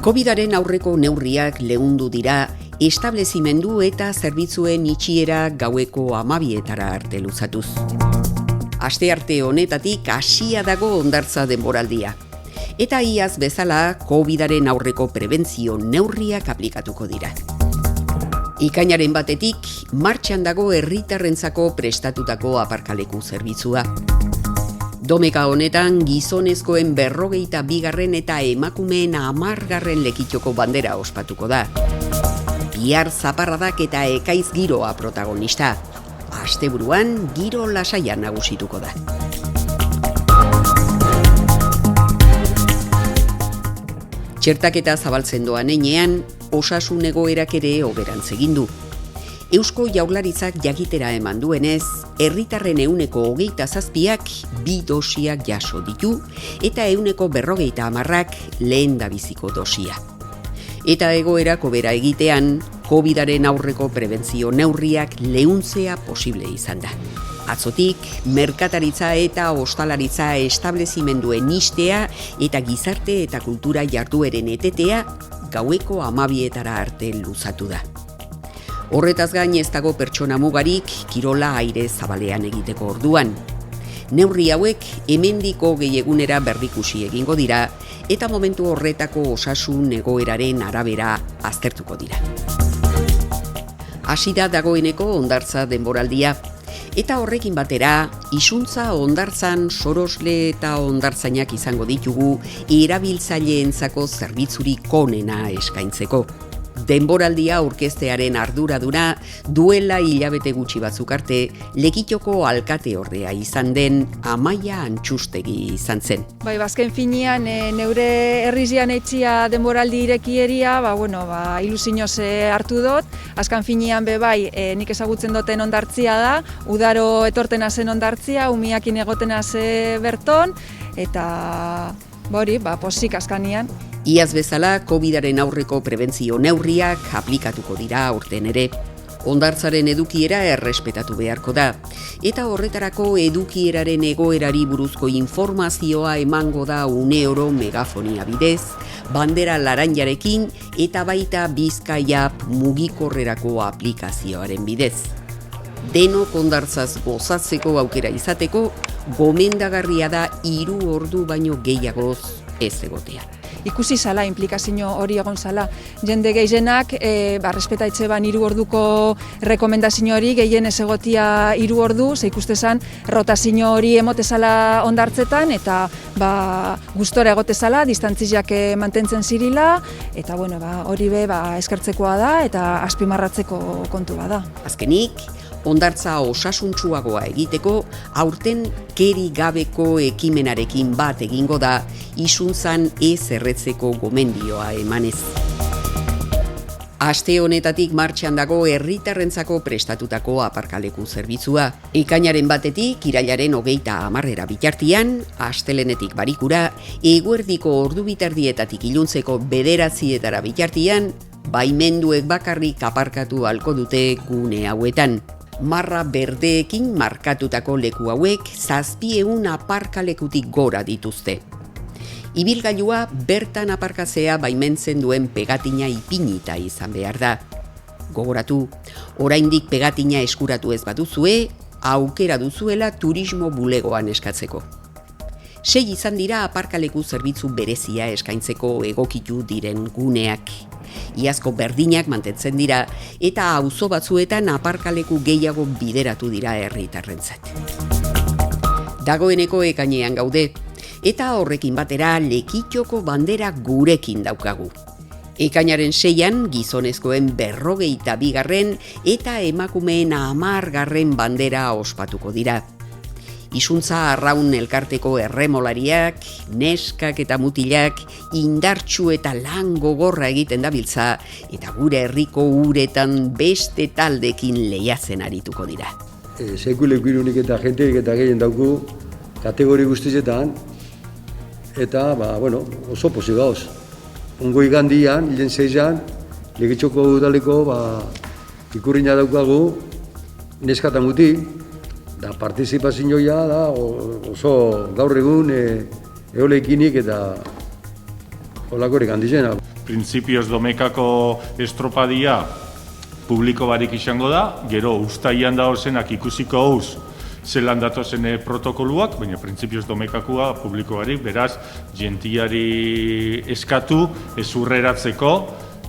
COVID-aren aurreko neurriak leundu dira, establezimendu eta zerbitzuen itxiera gaueko 12etara arte luzatuz. Astearte honetatik hasia dago hondartza denboraldia. Eta iaz bezala COVID-aren aurreko prebentzio neurriak aplikatuko dira. Ikainaren batetik, martxan dago herritarrentzako prestatutako aparkaleku zerbitzua. Domeka honetan gizonezkoen 42. eta emakumeen 10. lekitxoko bandera ospatuko da. Bihar zaparradak eta ekaiz giroa protagonista. Asteburuan giro lasaia nagusituko da. Txertaketa zabaltzen doan heinean, osasun egoerak ere hoberantz egin du. Eusko Jaurlaritzak jakitera eman duenez, herritarren 27%ak 2 dosiak jaso ditu eta 40%ak lehendabiziko dosia. Eta egoerak hobera egitean, COVID-aren aurreko prebentzio neurriak leuntzea posible izan da. Atzotik, merkataritza eta ostalaritza establezimenduen istea eta gizarte eta kultura jardueren etetea gaueko 12etara arte luzatu da. Horretaz gain ez dago pertsona mugarik kirola aire zabalean egiteko orduan. Neurri hauek hemendiko gehiagunera berrikusi egingo dira eta momentu horretako osasun egoeraren arabera aztertuko dira. Hasi da dagoeneko hondartza denboraldia. Eta horrekin batera, isuntza hondartzan sorosle eta hondartzainak izango ditugu erabiltzaileentzako zerbitzurik onena eskaintzeko. Denboraldia aurkeztearen arduraduna duela hilabete gutxi batzuk arte Lekitxoko alkateordea izan den Amaia Antxustegi izan zen. Azken finean neure herrizian etxia denboraldi irekieria, ilusioz hartu dut. Azken finean nik ezagutzen duten hondartzia da, udaro etortena zen hondartzia, umiakin egotena ze berton, eta posik azkanian. Iaz bezala, COVID-aren aurreko prebentzio neurriak aplikatuko dira aurten ere. Hondartzaren edukiera errespetatu beharko da. Eta horretarako edukieraren egoerari buruzko informazioa emango da uneoro megafonia bidez, bandera laranjarekin eta baita Bizkaia mugikorrerako aplikazioaren bidez. Denok hondartzaz gozatzeko aukera izateko, gomendagarria da 3 ordu baino gehiagoz ez egotea. Ikusi zala, implikazio hori egon zala. Jende gehienak, respetaitze 3 orduko rekomendazio hori, gehien ez egotia 3 ordu, ze ikustezan rotazio hori emote zala hondartzetan, eta gustora egote zala, distantziak mantentzen zirila, eta hori eskertzekoa da, eta azpimarratzeko kontu bada. Azkenik, hondartza osasuntsuagoa egiteko, aurten keri gabeko ekimenarekin bat egingo da, isuntzan ez erretzeko gomendioa emanez. Aste honetatik martxan dago herritarrentzako prestatutako aparkaleku zerbitzua. Ekainaren batetik, irailaren 30 bitartian, astelenetik barikura, eguerdiko ordu bitardietatik iluntzeko 9etara bitartian, baimenduek bakarrik aparkatu ahalko dute gune hauetan. Marra berdeekin markatutako leku hauek 700 aparkalekutik gora dituzte. Ibilgailua bertan aparkatzea baimentzen duen pegatina ipinita izan behar da. Gogoratu, oraindik pegatina eskuratu ez baduzue, aukera duzuela turismo bulegoan eskatzeko. 6 izan dira aparkaleku zerbitzu berezia eskaintzeko egokitu diren guneak. Iazko berdinak mantentzen dira eta auzo batzuetan aparkaleku gehiago bideratu dira herritarrentzat. Dagoeneko ekainean gaude, eta horrekin batera Lekitxoko bandera gurekin daukagu. Ekainaren 6an gizonezkoen 42. eta emakumeen 10. bandera ospatuko dira. Isuntza arraun elkarteko erremolariak, neskak eta mutilak indartsu eta lan gogorra egiten dabiltza eta gure herriko uretan beste taldekin lehiatzen arituko dira. Sekuleko irunik eta jenteik eta gehien dauku kategori guztizetan eta oso pozik gauz. Ongo igandian, hilen 6an, Lekitxoko udaleko ikurrina daukagu neska eta mutil. Da partizipazioa da oso gaur egun eolekinik eta olakorik handizena. printzipioz Domekako estropadia publiko barik izango da, gero uztailan dagozenak ikusiko hauz zelan datozen protokoluak, baina printzipioz Domekakua publiko barik, beraz, jentiari eskatu, ezurreratzeko,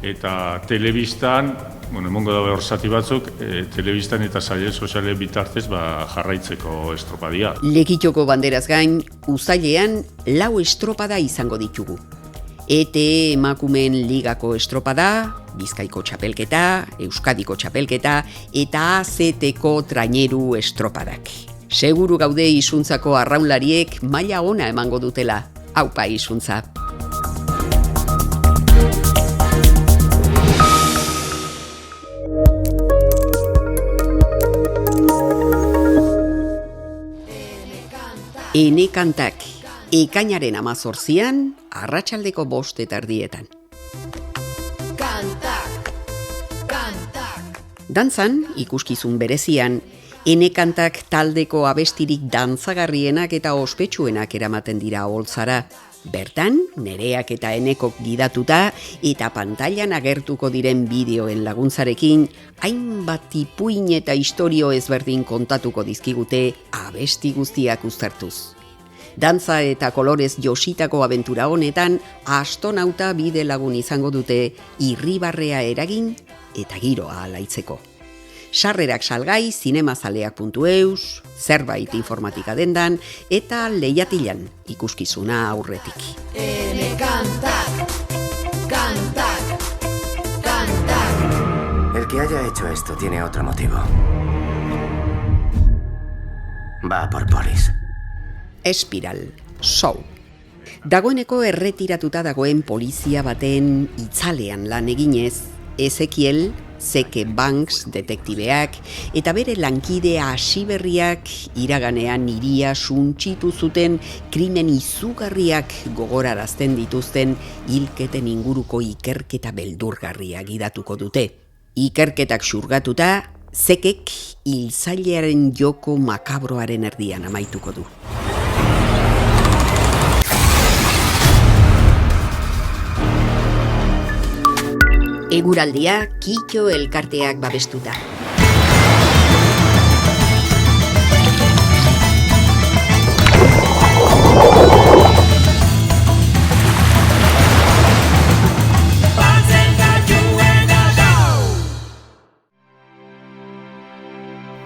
eta telebistan, emongo da hor zati batzuk, telebistan eta saile soziale bitartez jarraitzeko estropadia. Lekitxoko banderaz gain, uztailean 4 estropada izango ditugu. ETE emakumeen ligako estropada, Bizkaiko txapelketa, Euskadiko txapelketa eta AZT-ko traineru estropadak. Seguru gaude izuntzako arraunlariek maila ona emango dutela. Aupa izuntza! Ene kantak, ekainaren 18an, arratsaldeko 5:00 Dantzan, ikuskizun berezian, Ene kantak taldeko abestirik dantzagarrienak eta ospetsuenak eramaten dira Oholtzara. Bertan, Nereak eta Enekok gidatuta eta pantailan agertuko diren bideoen laguntzarekin, hainbat ipuin eta istorio ezberdin kontatuko dizkigute abesti guztiak uztartuz. Dantza eta kolorez jositako abentura honetan, astonauta bide lagun izango dute irribarrea eragin eta giroa alaitzeko. Sarrerak salgai zinemazaleak.eus, zerbait informatika dendan eta lehiatilan ikuskizuna aurretik. Ene kantak, kantak, kantak. El que haya hecho esto tiene otro motivo. Va por polis. Espiral, show. Dagoeneko erretiratuta dagoen polizia baten itzalean lan eginez, Ezekiel, Zeke Banks detektibeak eta bere lankidea hasiberriak iraganean hiria suntsitu zuten krimen izugarriak gogorarazten dituzten hilketen inguruko ikerketa beldurgarria gidatuko dute. Ikerketak xurgatuta, Zekek hiltzailearen joko makabroaren erdian amaituko du. Eguraldia Kitxo elkarteak babestuta.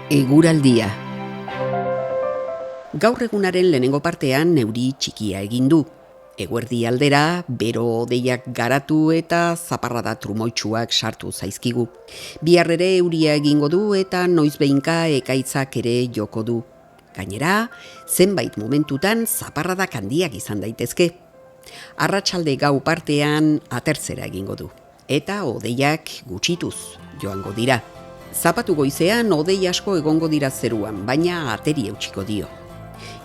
Eguraldia. Gaur egunaren lehenengo partean neuri txikia egin du. Eguerdi aldera, bero hodeiak garatu eta zaparrada trumoitsuak sartu zaizkigu. Bihar ere euria egingo du eta noizbehinka ekaitzak ere joko du. Gainera, zenbait momentutan zaparradak handiak izan daitezke. Arratsalde gau partean atertzera egingo du. Eta hodeiak gutxituz joango dira. Zapatu goizean hodei asko egongo dira zeruan, baina ateri eutsiko dio.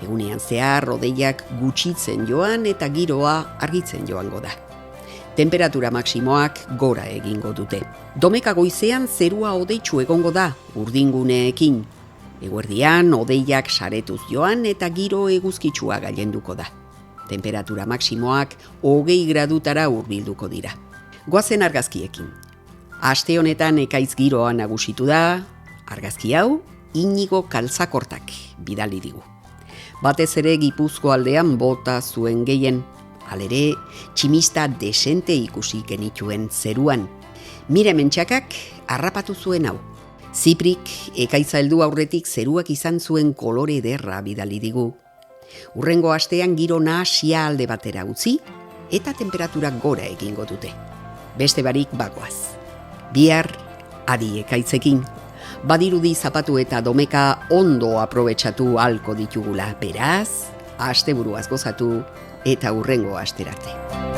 Egunean zehar hodeiak gutxitzen joan eta giroa argitzen joango da. Temperatura maksimoak gora egingo dute. Domeka goizean zerua hodeitsu egongo da, urdinguneekin. Eguerdian hodeiak saretuz joan eta giro eguzkitsua gailenduko da. Temperatura maksimoak 20 gradutara hurbilduko dira. Goazen argazkiekin. Aste honetan ekaitz giroa nagusitu da, argazki hau Inigo Kaltzakortak bidali digu. Batez ere Gipuzko aldean bota zuen gehien, halere tximista desente ikusi genituen zeruan. Mire Mentxakak harrapatu zuen hau. Ziprik ekaitza heldu aurretik zeruak izan zuen kolore ederra bidali digu. Hurrengo astean giro nahasia alde batera utzi eta temperaturak gora egingo dute. Beste barik bagoaz. Bihar adi ekaitzekin. Badirudi zapatu eta domeka ondo aprobetxatu halko ditugula. Beraz, asteburuaz gozatu eta hurrengo asterarte.